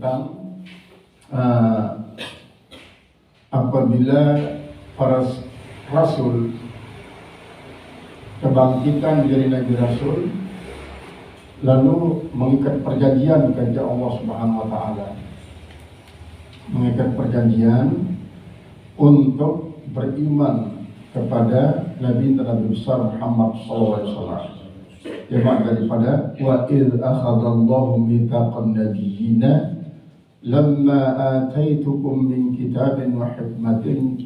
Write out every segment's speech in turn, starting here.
tentang apabila para rasul kebangkitan dari Nabi Rasul lalu mengikat perjanjian kepada Allah Subhanahu wa taala. Mengikat perjanjian untuk beriman kepada Nabi besar Muhammad SAW. Yang daripada wa idz akhadallahu mitsaqan nabiyyina lamma ataitukum min kitabin wa hikmatin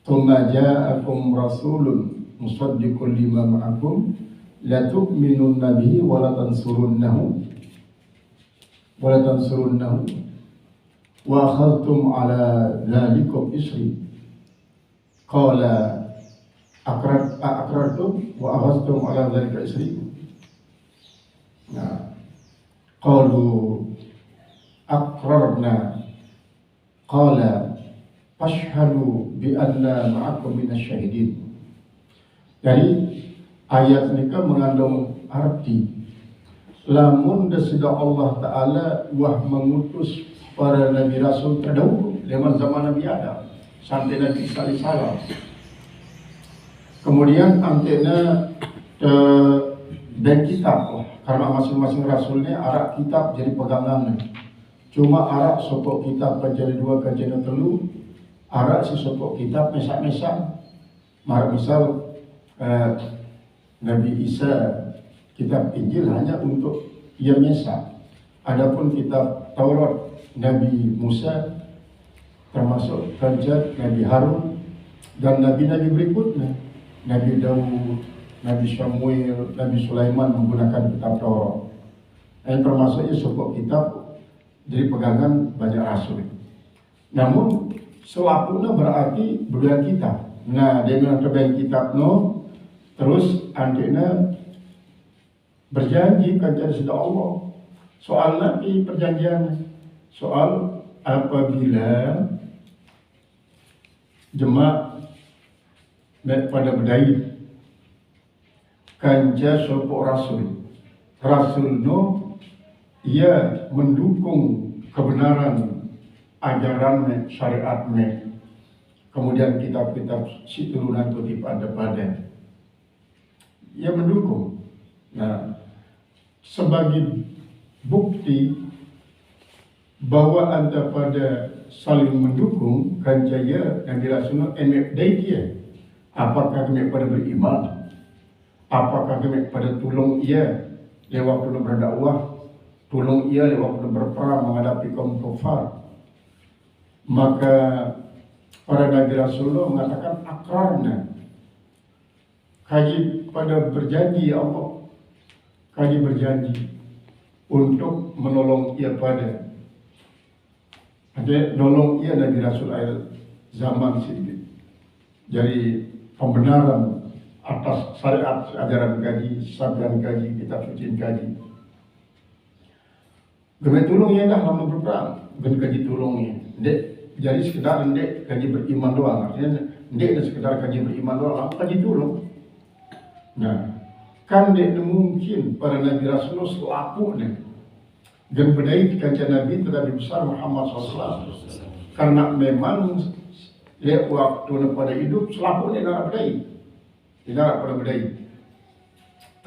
thumma ja'akum rasulun musaddiqun lima ma'akum la tu'minunna bihi wa la tansurunnahu wa akhadhtum ala dhalikum isri qala aqrartum wa akhadhtum ala dhalika isri qalu aqrarna qala fashhadu bi anna ma'akum minasyahidin. Jadi ayat ini kan mengandung arti lamun sudah Allah Ta'ala wah mengutus para Nabi Rasul terdahulu lewat zaman Nabi Adam sampai Nabi Isa alaihissalam. Kemudian antena dan kitab karena masing-masing Rasulnya arak kitab jadi pegangannya. Cuma arak sopok kitab jadi dua kajian telu, arak si sopok kitab mesak-mesak. Misal Nabi Isa kitab Injil hanya untuk ia mesak. Adapun kitab Taurat Nabi Musa termasuk kerja Nabi Harun dan nabi-nabi berikutnya, Nabi Daud, Nabi Samuel, Nabi Sulaiman menggunakan kitab Taurat. Yang termasuknya sebuah kitab jadi pegangan banyak rasul. Namun selapunya berarti berdua kitab. Nah, dia bilang terbaik kitab terus antina berjanji kerja sudah Allah. Soal nanti perjanjian, soal apabila jemaah pada berdaya kanja sopok rasul ia mendukung kebenaran ajaran syariatnya. Kemudian kitab-kitab si turunan kutip pada ia mendukung. Nah, sebagai bukti bahwa anda pada saling mendukung kan jaya Nabi Rasulullah emek dia. Apakah kami pada beriman? Apakah kami pada tolong ia lewat waktu berdakwah, tolong ia lewat waktu berperang menghadapi kaum kafir? Maka para Nabi Rasulullah mengatakan akrarna, kaji pada berjanji ya Allah, kaji berjanji untuk menolong ia pada nolong ia Nabi Rasul akhir zaman sini. Jadi pembenaran atas syariat ajaran kaji, sabdan kaji, kitab suci kaji. Gede tulungnya dah lama berperang, gede kaji tulungnya. Dek, jadi sekedar dek kaji beriman doang. Artinya dek sekedar kaji beriman doang, kaji tulung. Nah, kan dek mungkin para Nabi Rasulullah selaku nih. Dan berdaya kancah Nabi terhadap besar Muhammad SAW. Karena memang lihat waktu pada hidup selaku ini tidak berdaya. Tidak pada berdaya.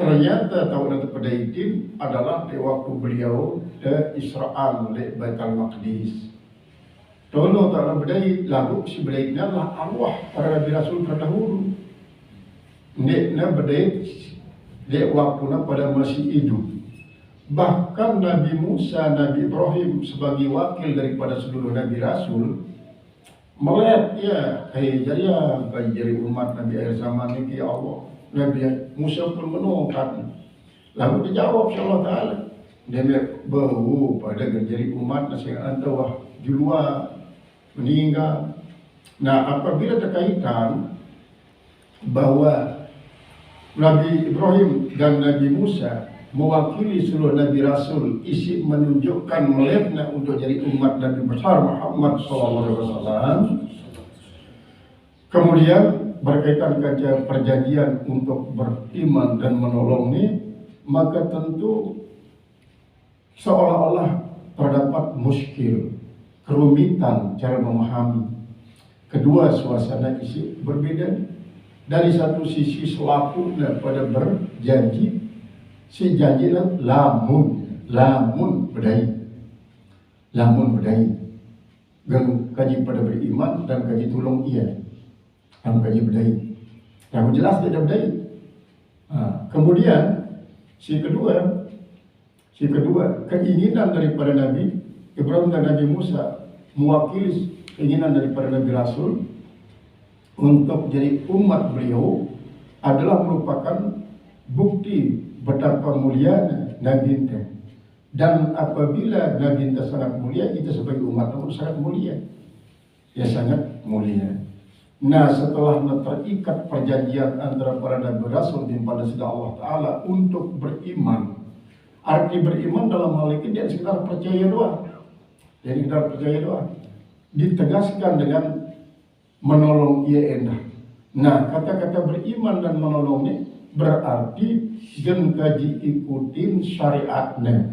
Ternyata tahun itu pada itu adalah di waktu beliau ke Israel di Baitul Maqdis. Tahun itu tak berdaya, lalu si berdaya adalah arwah para Nabi Rasul terdahulu. Ini berdaya di waktu pada masih hidup. Bahkan Nabi Musa, Nabi Ibrahim sebagai wakil daripada seluruh Nabi Rasul melihat jadi umat Nabi akhir zaman ini ya Allah. Nabi Musa pun menolak. Lalu dijawab Allah Ta'ala, dia bahu pada jadi umat nasi antawah julua meninggal. Nah, apabila terkaitan bahwa Nabi Ibrahim dan Nabi Musa mewakili seluruh Nabi Rasul isi menunjukkan melihatnya untuk jadi umat Nabi besar Muhammad SAW. Kemudian berkaitan dengan perjanjian untuk beriman dan menolongnya, maka tentu seolah-olah terhadap kerumitan cara memahami. Kedua, suasana isi berbeda. Dari satu sisi selaku pada berjanji, si janji lamun bedai, gang kaji pada beriman dan kaji tolong ia, dan kaji bedai. Yang jelas tidak bedai. Kemudian si kedua keinginan daripada Nabi Ibrahim dan Nabi Musa mewakili keinginan daripada Nabi Rasul untuk jadi umat beliau adalah merupakan bukti betapa mulianya Nabi itu. Dan apabila Nabi itu sangat mulia, kita sebagai umat pun sangat mulia. Ya sangat mulia. Nah, setelah terikat perjanjian antara para Nabi Rasul pada sida Allah Ta'ala untuk beriman. Arti beriman dalam hal ini tidak sekedar percaya doang. Jadi sekedar percaya doang. Ditegaskan dengan menolong ia endah. Nah, kata-kata beriman dan menolong ini berarti gen kaji ikutin syariatnya.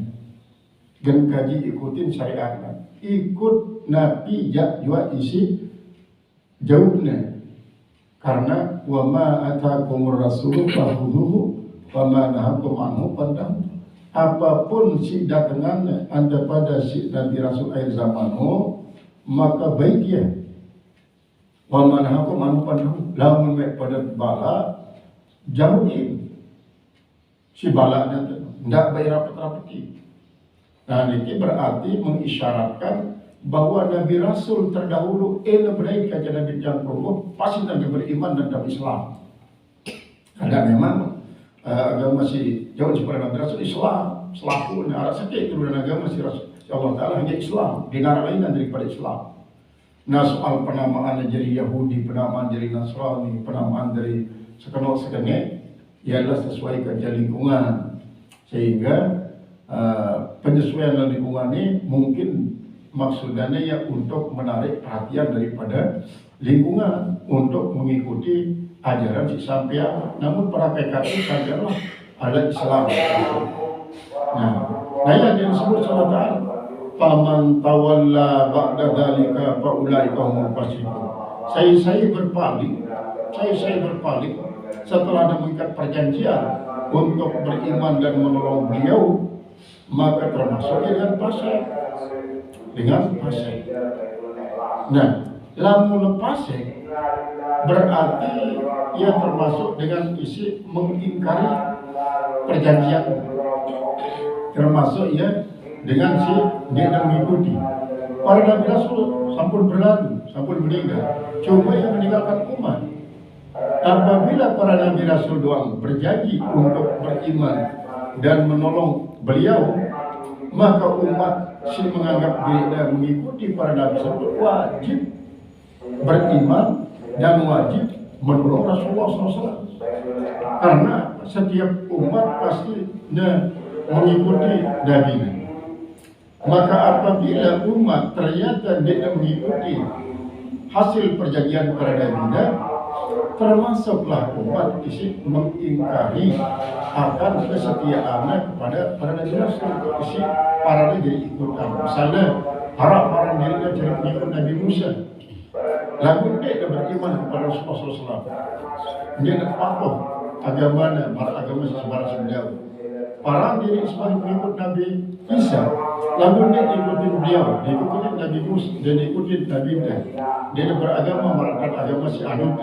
Gen kaji ikutin syariatnya. Ikut Nabi jua isi jauhnya. Karena wa ma atakumur rasulu fakhudhuhu wa ma nahakum anhu fantahu. Apapun si datangannya anda pada si Nabi Rasul akhir zamanmu, maka baik ya. Wa ma nahakum anhu fantahu. Lamun pada bala jauhin. Si balanya tidak bayar rapat-rapati. Nah, ini berarti mengisyaratkan bahwa Nabi Rasul terdahulu lebih kaca Nabi Jangkung pasti Nabi beriman dan Nabi Islam. Karena memang agama si jauh seperti Nabi Rasul Islam selaku arah sakit itu dan agama si Rasul Allah Ta'ala hanya Islam, di negara lain daripada Islam. Nah, soal penamaan dari Yahudi, penamaan dari Nasrani, penamaan dari sekenal-sekenal ia adalah sesuai kerja lingkungan, sehingga penyesuaian lingkungan ini mungkin maksudnya ya untuk menarik perhatian daripada lingkungan untuk mengikuti ajaran si sampean. Namun para PKI sajalah ada Islam. Nah yang disebut salatan paman tawalla ba'da dzalika fa ulaika humul fasiqun. Saya berpaling setelah ada mengikat perjanjian untuk beriman dan menolong beliau, maka termasuk dengan fasik. Nah, lamun fasik berarti ia termasuk dengan isi mengingkari perjanjian, termasuk ia dengan si dia mengikuti. Para Nabi Rasul sampun berlalu, sampun meninggal, cuma yang meninggalkan umat. Apabila para Nabi Rasul doang berjanji untuk beriman dan menolong beliau, maka umat si menganggap diri dan mengikuti para Nabi Rasul wajib beriman dan wajib menolong Rasulullah SAW. Karena setiap umat pasti mengikuti Nabi. Maka apabila umat ternyata tidak mengikuti hasil perjanjian para Nabi, termasuklah umat isi mengingkari akan kesetiaannya kepada para Nabi Rasul. Isi para jadi ikutan. Misalnya para dirinya jadi mengikut Nabi Musa. Lalu dia beriman kepada Rasulullah SAW. Dia tidak patuh agamanya, agama sebarang beliau. Para diri Ismail mengikut Nabi Isa. Lalu dia ikutin beliau, dia ikutin Nabi Musa, dia ikutin Nabi Isa. Dia beragama merakat agama si Adut.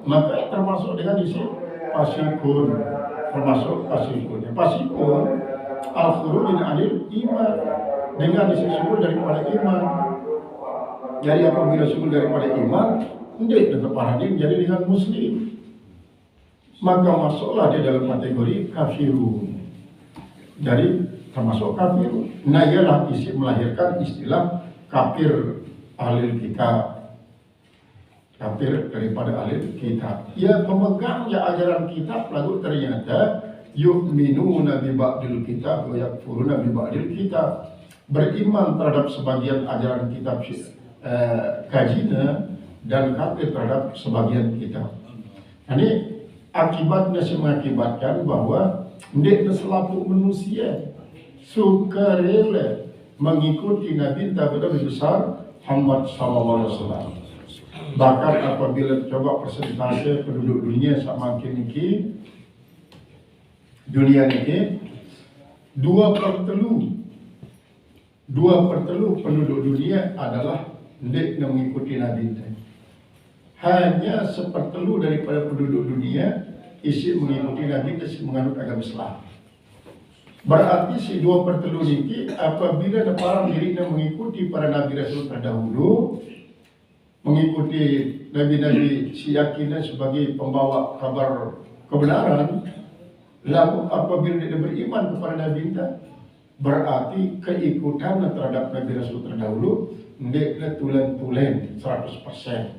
Maka termasuk dengan isi fasikun, termasuk fasikun. Fasikun al-khurujin anil iman, dengan isi syukur daripada iman. Jadi apabila syukur daripada iman, dia tetap paradigm jadi dengan muslim, maka masuklah dia dalam kategori kafirun. Jadi termasuk kafirun. Nah, ialah isi melahirkan istilah kafir ahlul kitab. Kafir daripada ahlul kitab. Ia pemegangnya ajaran kitab, lalu ternyata yu'minuna bi ba'dil kitab wa yakfuruna bi ba'dil kitab. Beriman terhadap sebagian ajaran kitab kajina dan kafir terhadap sebagian kitab. Ini akibatnya mengakibatkan bahwa dia selaku manusia sukarela mengikuti Nabi Nabi besar Muhammad SAW. Bahkan apabila coba persentase penduduk dunia semakin ini, dunia ini 2/3 penduduk dunia adalah tidak mengikuti Nabi. Hanya 1/3 daripada penduduk dunia isi mengikuti Nabi, isi menganut agama Islam. Berarti si 2/3 ini apabila orang dirinya mengikuti para Nabi Rasul terdahulu, mengikuti Nabi-Nabi si yakinnya sebagai pembawa kabar kebenaran, lalu apabila dia beriman kepada Nabi kita, berarti keikutan terhadap Nabi Rasul terdahulu dia tulen 100%.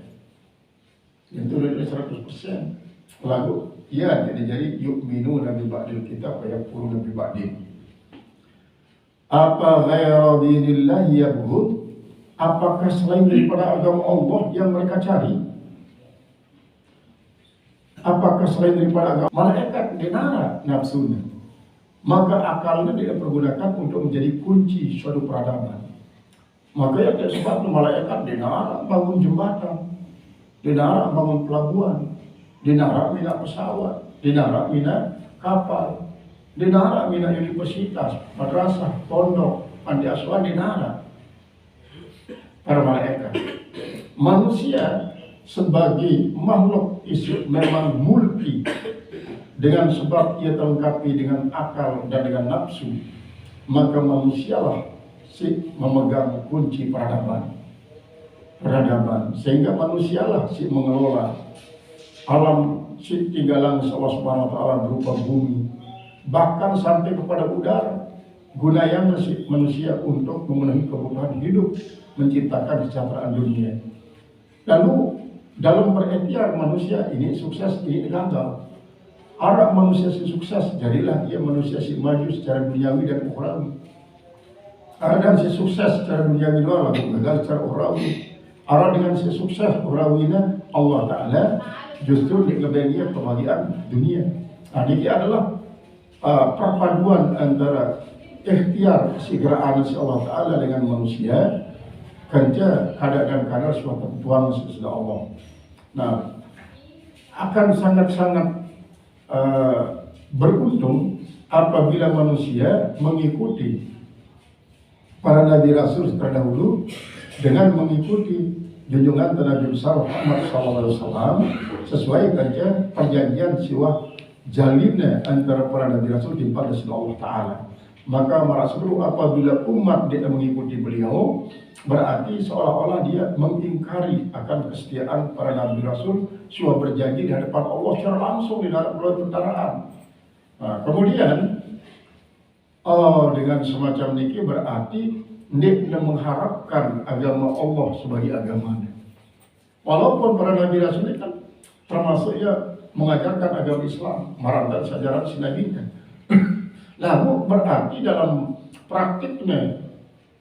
Yang tulen 100%. Lalu ya jadi yu'minu Nabi ba'dil kitab wa yakfuru Nabi ba'dil. Apa ghaira dinillahi yabghun? Apakah selain daripada agama Allah yang mereka cari? Apakah selain daripada agama malaikat dinara nafsunya? Maka akalnya dia pergunakan untuk menjadi kunci suatu peradaban. Maka ya sebab malaikat dinara bangun jembatan, dinara bangun pelabuhan, dinara mina pesawat, dinara mina kapal, dinara mina universitas, madrasah, pondok, panti asuhan, dinara para malaikat. Manusia sebagai makhluk isi memang multi, dengan sebab ia terlengkapi dengan akal dan dengan nafsu, maka manusialah si memegang kunci peradaban, sehingga manusialah si mengelola alam si tinggalan Allah Subhanahu wa taala berupa bumi, bahkan sampai kepada udara, gunanya manusia untuk memenuhi kebutuhan hidup, menciptakan kesejahteraan dunia. Lalu dalam berikhtiar manusia ini sukses, ini gagal. Arah manusia si sukses, jadilah dia manusia si maju secara duniawi dan ukhrawi. Dan si sukses secara duniawi doang, gagal secara ukhrawi. Arah dengan si sukses ukhrawinya Allah Ta'ala justru dikelebihi kebahagiaan dunia. Nah, ini adalah perpaduan antara ikhtiar si geraan si Allah Ta'ala dengan manusia, kerja kadar dan kadar suatu kebutuhan sesudah Allah. Nah, akan sangat-sangat beruntung apabila manusia mengikuti para Nabi Rasul terdahulu dengan mengikuti junjungan Nabi besar Muhammad SAW sesuai dengan perjanjian siwah jalinnya antara para Nabi Rasul pada Allah Ta'ala. Maka Rasul apabila umat dia mengikuti beliau, berarti seolah-olah dia mengingkari akan kesetiaan para Nabi Rasul sudah berjanji di hadapan Allah secara langsung di dalam bulan tentaraan. Nah, kemudian dengan semacam ini berarti dia mengharapkan agama Allah sebagai agamanya. Walaupun para Nabi Rasul ini kan termasuk ya mengajarkan agama Islam, merantai sejarah si Nabi kan. Lalu berarti dalam praktiknya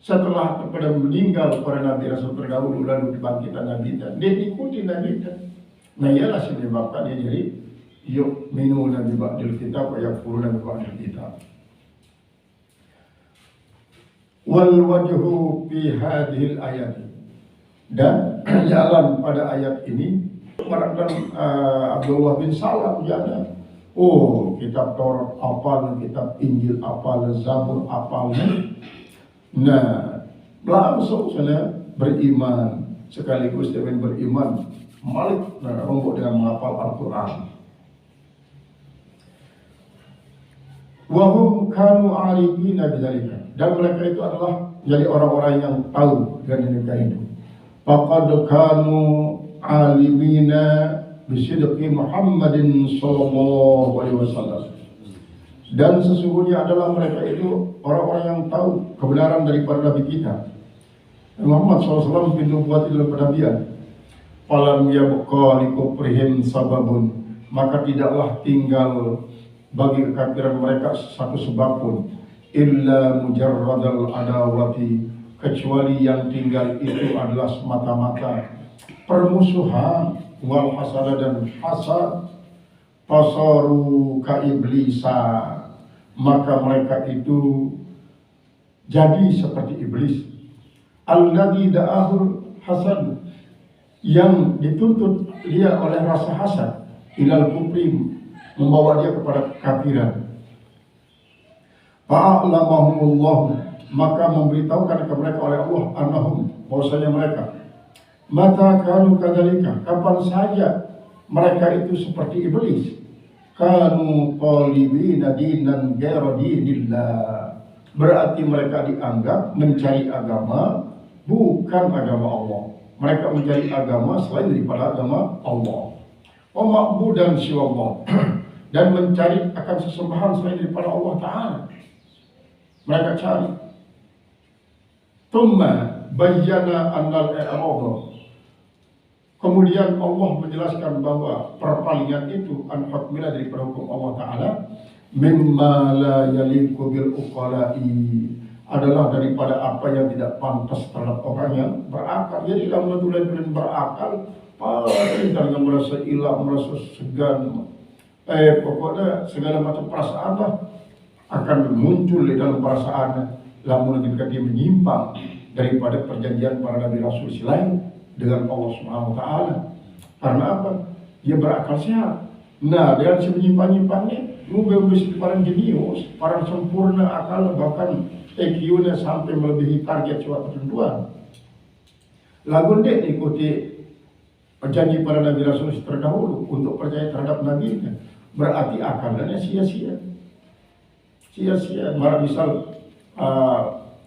setelah kepada meninggal para Nabi Rasul terdahulu lalu dibangkitkan Nabi dan dia ikuti Nabi dan nah ialah sebabkan dia jadi yuk minu Nabi ba'dil kitab wa yakfuru Nabi ba'dil kitab. Wal wajhu fi hadhil ayat, dan jalan pada ayat ini menerangkan Abdullah bin Salam jana, oh kitab Taurat apal, kitab Injil apal, Zabur apal. Nah langsung saya beriman sekaligus dengan beriman Malik rombok dengan menghafal Al-Quran. Wahum kanu arifina bidzalika, dan mereka itu adalah jadi orang-orang yang tahu dengan mereka itu. Faqad kanu alimina bisidqi Muhammadin sallallahu alaihi wasallam, dan sesungguhnya adalah mereka itu orang-orang yang tahu kebenaran daripada Nabi kita Muhammad SAW bin nubuwwati dalam penabian. Falam yabqa likufrihim sababun, maka tidaklah tinggal bagi kekafiran mereka satu sebab pun, illa mujarradal adawati, kecuali yang tinggal itu adalah semata-mata permusuhan, wal hasad dan hasad. Fasaru ka iblisa, maka mereka itu jadi seperti iblis. Alladzi da'ahul hasad, yang dituntut dia oleh rasa hasad, ilal kufri, membawa dia kepada kafiran. Fa'a'lamahumullah, maka memberitahukan kepada mereka oleh Allah, annahum, bahwasanya mereka, mata kanu kadzalika, kapan saja mereka itu seperti iblis, kanu qalibina dinan ghairu dinillah, berarti mereka dianggap mencari agama bukan agama Allah. Mereka mencari agama selain daripada agama Allah. Wa ma'budan siwallah, dan mencari akan sesembahan selain daripada Allah Ta'ala. Mereka cari. Thumma bayyana annal i'rad, kemudian Allah menjelaskan bahwa perpalingan itu an hukmila daripada hukum Allah Ta'ala, mimma la yaliqu bil uqala'i, adalah daripada apa yang tidak pantas terhadap orang yang berakal. Jadi kalau tulen berakal, pasti jangan merasa ilah, merasa segan, pokoknya segala macam perasaan lah akan muncul di dalam perasaan. Lamun ketika dia menyimpang daripada perjanjian para nabi rasul selain dengan Allah Subhanahu wa Ta'ala. Karena apa? Dia berakal sehat. Nah, dengan si menyimpang-nyimpangnya, mungkin bisa parang jenius, parang sempurna akal, bahkan EQ-nya sampai melebihi target suatu tertentuan. Lagu dia ikuti perjanji para nabi rasul terdahulu untuk percaya terhadap nabi, berarti akalnya sia-sia. Sia-sia. Misal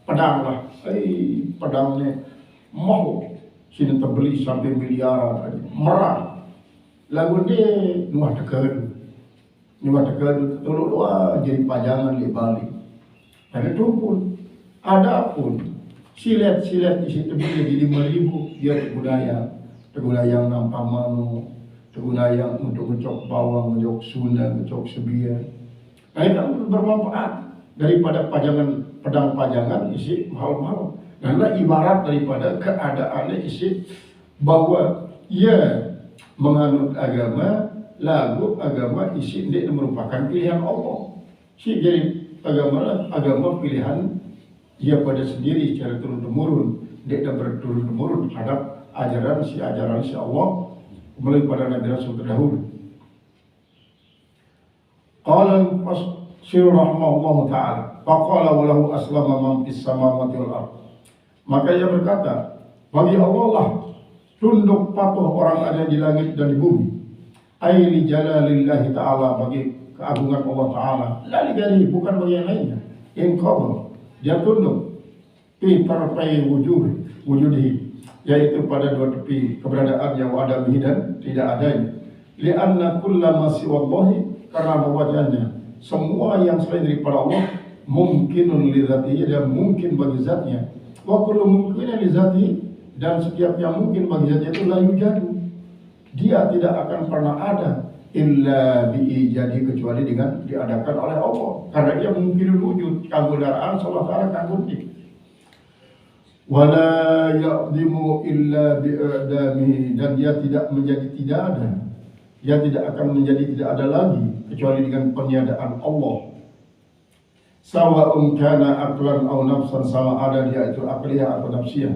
pedang lah, pedangnya mau sini terbeli sampai miliaran, merah. Lagu dia nuah tegadu, tolong doa jadi pajangan di Bali. Ada itu pun, ada pun silet-silet di situ beli jadi 5.000, dia tegudayang nampak manu, tegudayang untuk ngecok bawang, ngecok suna, ngecok sebia. Nah itu bermanfaat daripada pajangan, pedang pajangan isi mahal-mahal. Karena ibarat daripada keadaannya isi bahwa ia menganut agama, lagu agama isi ini merupakan pilihan Allah. Si jadi agama pilihan dia pada sendiri secara turun-temurun, dia berturun-temurun terhadap ajaran si Allah melalui pada nabi rasul terdahulu. Qala al-Qasir rahimahullahu ta'ala, faqala wa lahu aslama man fis samawati wal ardh. Maka ia berkata, bagi Allah lah tunduk patuh orang ada di langit dan di bumi. Aili jalalillahi ta'ala, bagi keagungan Allah Ta'ala. Lali gari, bukan bagi yang lainnya. Inqabah, dia tunduk fi tarfai wujudihi, yaitu pada dua tepi keberadaan yang ada bihi dan tidak adanya. Lianna kullama siwallahi, karena bahwasanya semua yang selain daripada Allah mungkinun li dzatihi, dan mungkin bagi zatnya. Wa kullu mungkin li dzatihi, dan setiap yang mungkin bagi zatnya itu la yujadu, dia tidak akan pernah ada illa biijadi, kecuali dengan diadakan oleh Allah. Karena dia mungkin wujud, kagudaraan Allah Ta'ala kagudi. Wala ya'zimu illa bi'adami, dan dia tidak menjadi tidak ada, dia tidak akan menjadi tidak ada lagi kecuali dengan peniadaan Allah. Sawa'un kana aqlan aw nafsan, sama ada dia itu akliyah atau nafsiyah,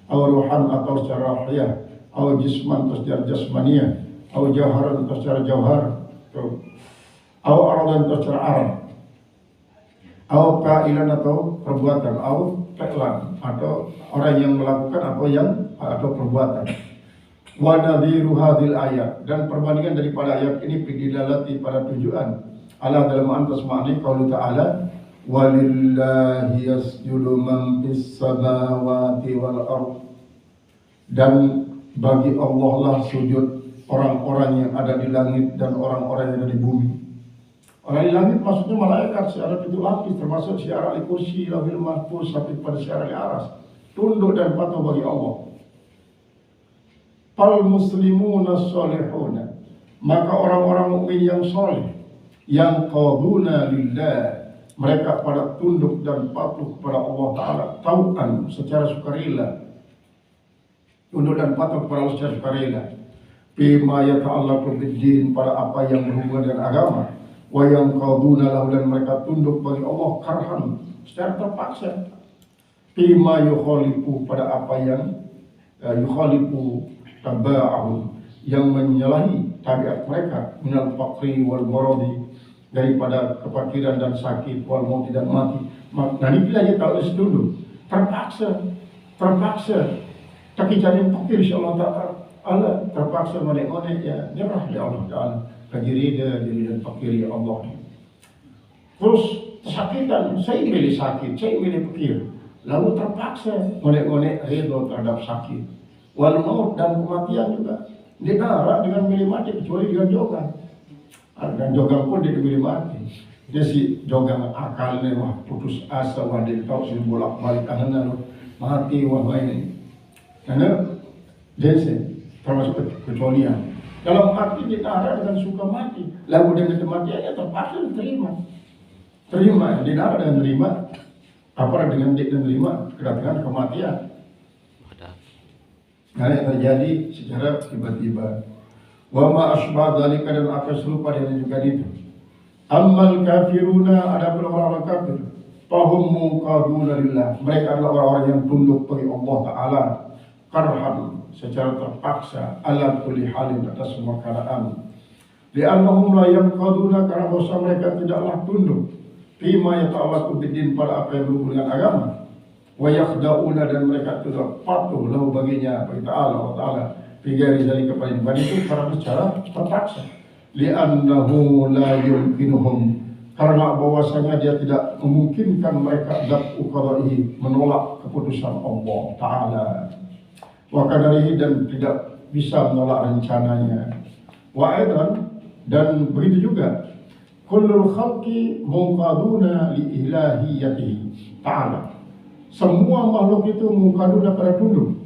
aw ruhan atau secara ruhiyah, aw jisman atau secara jasmaniyah, aw jawharan atau secara jauhar, aw aradan atau secara arad, aw fa'ilan atau perbuatan, aw fi'lan atau orang yang melakukan atau perbuatan. Wa nadhiru hadhil ayat, dan perbandingan daripada ayat ini dilalati pada tujuan ala dalam antas makna qaul ta'ala, walillahi yasjudu man fis samawati wal ardh, dan bagi Allah lah sujud orang-orang yang ada di langit dan orang-orang yang ada di bumi. Orang di langit maksudnya malaikat secara pintu lapis, termasuk syiar al kursi, lauhil mahfuz, sampai pada syiar al aras, tunduk dan patuh bagi Allah. Fal muslimuna sholihuna, maka orang-orang mukmin yang soleh, yang qaduna lillah, mereka pada tunduk dan patuh kepada Allah Ta'ala, tau'an, secara sukarela, tunduk dan patuh kepada Allah secara sukarela, bima yata'allaqu bid-din, pada apa yang berhubungan dengan agama, wa yang qaduna lahu, dan mereka tunduk bagi Allah karhan, secara terpaksa, Fima yukhalifu pada apa yang yukhalifu taba'ahum yang menyalahi tabiat mereka minal faqri wal maradi daripada kefakiran dan sakit wal maut dan mati. Nah ini dia tahu dulu terpaksa tapi jadi fakir insyaallah Allah terpaksa melek-melek ya nyerah ya Allah Ta'ala bagi rida dan fakir ya Allah. Terus kesakitan, saya milih sakit, saya milih fakir, lalu terpaksa melek-melek rida terhadap sakit wal maut dan kematian juga didara dengan milih mati kecuali dengan jogan. Dan jogang pun dia milih mati. Dia si jogang akalnya wah putus asa wah dia tahu si bolak-balik tangannya mati wah ini. Karena dia termasuk kecualian. Dalam arti didara dengan suka mati, lalu dengan kematiannya terpaksa terima, didara dengan terima, apa dengan dia menerima kedatangan kematian. Nah yang terjadi secara tiba-tiba. Wa ma asbah dzalika dan apa serupa dengan juga itu. Ammal kafiruna adapun orang-orang kafir, fahum muqaduna lillah. Mereka adalah orang-orang yang tunduk bagi Allah Taala karhan secara terpaksa ala kulli halin atas semua keadaan. Li'annahum la yanqaduna karena bahwa mereka tidaklah tunduk fima yata'allaqu bidin pada apa yang berhubungan dengan agama. Wa yakhda'una dan mereka tidak patuh lahu baginya bagi Allah Taala. Figari dari kepada itu karena secara terpaksa. Li'annahu la yumkinuhum karena bahwasanya dia tidak memungkinkan mereka daf'u qada'ihi menolak keputusan Allah Ta'ala wa qadarihi dan tidak bisa menolak rencananya. Wa aidan dan begitu juga kullul khalqi munqaduna li ilahiyatihi Ta'ala. Semua makhluk itu munqaduna pada tunduk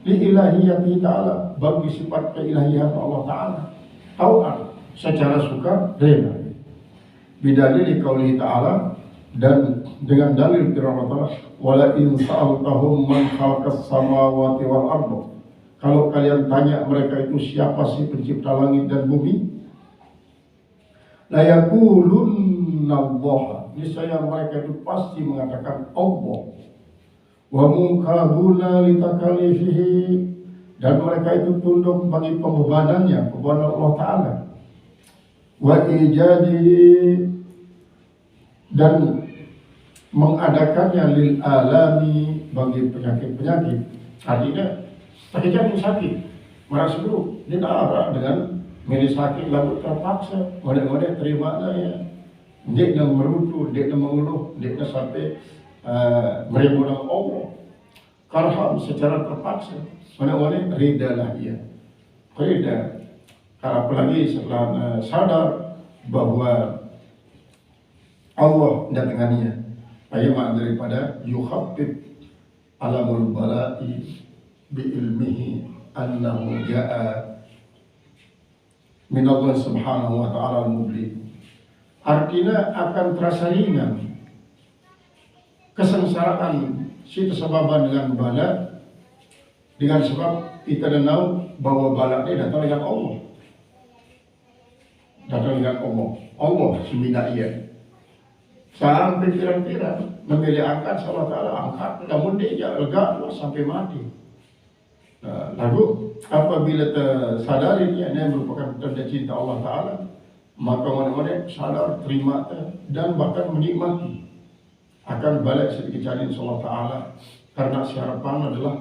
li ilahiyatihi Ta'ala bagi sifat keilahian Allah Ta'ala tau'an secara suka rela bidalil qaulihi ta'ala dan dengan dalil firman Allah wala in sa'altahum man khalaqas samawati wal ardh. Kalau kalian tanya mereka itu siapa sih pencipta langit dan bumi, la yaqulunna Allah, niscaya mereka itu pasti mengatakan Allah. Wa munqaduna litakalifihi dan mereka itu tunduk bagi pembebanannya kepada Allah Ta'ala. Wa ijadi dan mengadakannya lil alami bagi penyakit-penyakit. Artinya terjadi sakit, merasa buruk, dia tak dengan milih sakit lalu terpaksa model-model terima ya. Dia nak merutu, dia nak mengeluh, dia nak sampai meremehkan Allah. Karham secara terpaksa, mana-mana ridalah ia. Rida. Apalagi setelah sadar bahwa Allah datangannya. Ayat daripada yukhaffif alamul bala'i bi ilmihi annahu ja'a min Allah subhanahu wa ta'ala al-mubli. Artinya akan terasa ringan kesengsaraan si tersebaban dengan bala dengan sebab kita dah tahu bahwa bala ini datang dengan Allah. Datang dengan Allah semina ia. Sampai kira-kira memilih angkat Allah Ta'ala angkat namun dia lega sampai mati. Lalu apabila tersadari ini merupakan tanda cinta Allah Ta'ala, maka mana-mana sadar, terima dan bahkan menikmati akan balik sedikit jalin Allah Ta'ala karena harapan adalah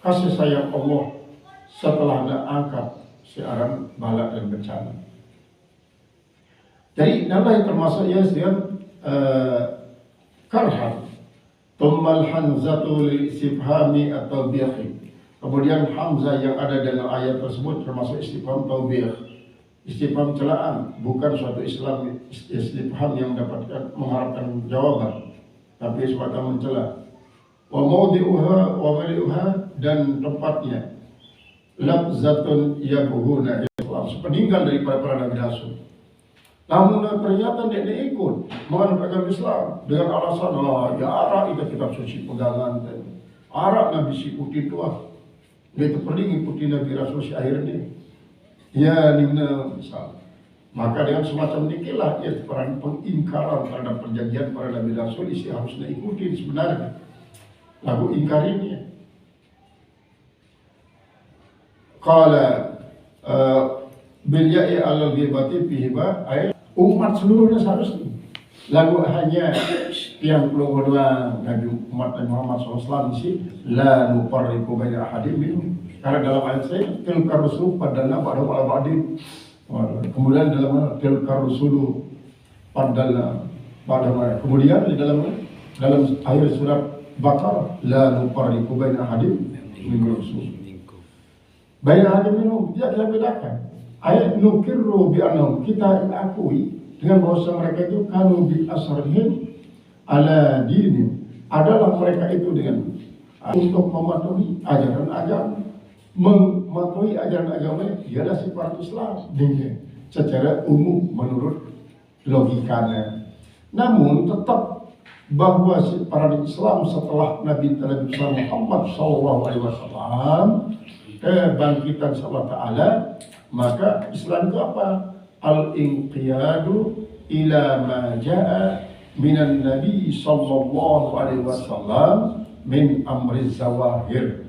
kasih sayang Allah setelah ada angkat siaran balak dan bencana. Jadi adalah yang termasuk ya karhan tumal hanzatu lil istifhami atau bihi. Kemudian hamzah yang ada dalam ayat tersebut termasuk istifham taubih, istifham celaan, bukan suatu istifham yang mendapatkan mengharapkan jawaban, tapi semata mencela. Wa mawdi'uha wa mali'uha dan tempatnya lafzatun yabuhuna Islam sepeninggal daripada para nabi rasul. Namun ternyata dia ikut mengamalkan Islam dengan alasan ya arak itu kitab suci pegangan dan arak nabi si putih tua. Dia itu perlu ikuti Nabi Rasul si akhir ini. Ya nimna misal. Maka dengan semacam inilah ya peran pengingkaran terhadap perjanjian para Nabi Rasul isi harusnya ikuti sebenarnya. lagu ingkarinya. Qala bil ya'i alal ghibati fihi ba ay umat seluruhnya seharusnya lagu hanya yang kedua Nabi umat Muhammad SAW di sini la nufarriqu baina ahadin minhum, karena dalam ayat saya tilkar rusul padana ba'da ba'din, kemudian dalam tilkar rusulu padana ba'da, kemudian di dalam ayat surat Baqarah la nufarriqu baina ahadin min rusul baina ahadin minhum, tidak kita bedakan. Ayat nukirru bi'anahum, kita akui dengan bahwa mereka itu kanu bi asrihim ala dinin, adalah mereka itu dengan untuk mematuhi ajaran-ajaran, mematuhi ajaran agama ialah sifat Islam dengan secara umum menurut logikanya. Namun tetap bahwa para Islam setelah Nabi Muhammad SAW kebangkitan Allah Ta'ala, maka Islam itu apa? Al-inqiyadu ila ma ja'a minan Nabi sallallahu alaihi wasallam min amri zawahir.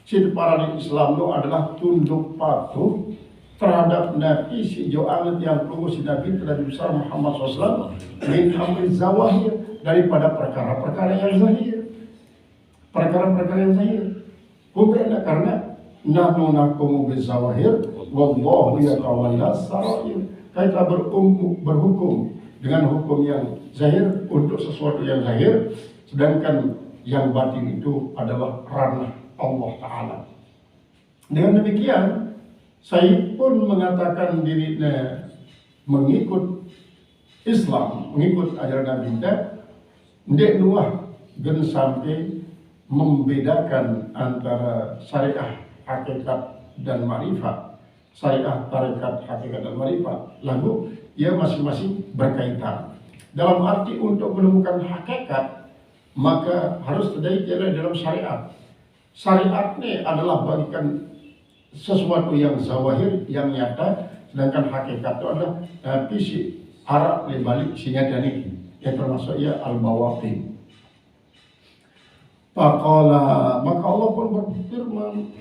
Jadi para Islam itu adalah tunduk patuh terhadap Nabi sejauh alat yang perlu si Nabi besar Muhammad SAW min amri zawahir, daripada perkara-perkara yang zahir. Perkara-perkara yang zahir. Bukan karena nahnu nakumu bizawahir wallahu yatawalla sarair. Kita berhukum dengan hukum yang zahir untuk sesuatu yang zahir, sedangkan yang batin itu adalah ranah Allah Ta'ala. Dengan demikian, saya pun mengatakan dirinya mengikut Islam, mengikut ajaran Nabi kita, ndek nuah gen sampai membedakan antara syariah, hakikat dan marifat. Syariah, tarekat, hakikat dan marifat, lalu ia masing-masing berkaitan. Dalam arti untuk menemukan hakikat, maka harus terjadi jalan dalam syariat. Syariat ini adalah bagikan sesuatu yang zawahir, yang nyata, sedangkan hakikat itu adalah fisik, arah lebalik sinya dan ini, yang termasuk ia al-bawatin. Maka Allah pun berfirman,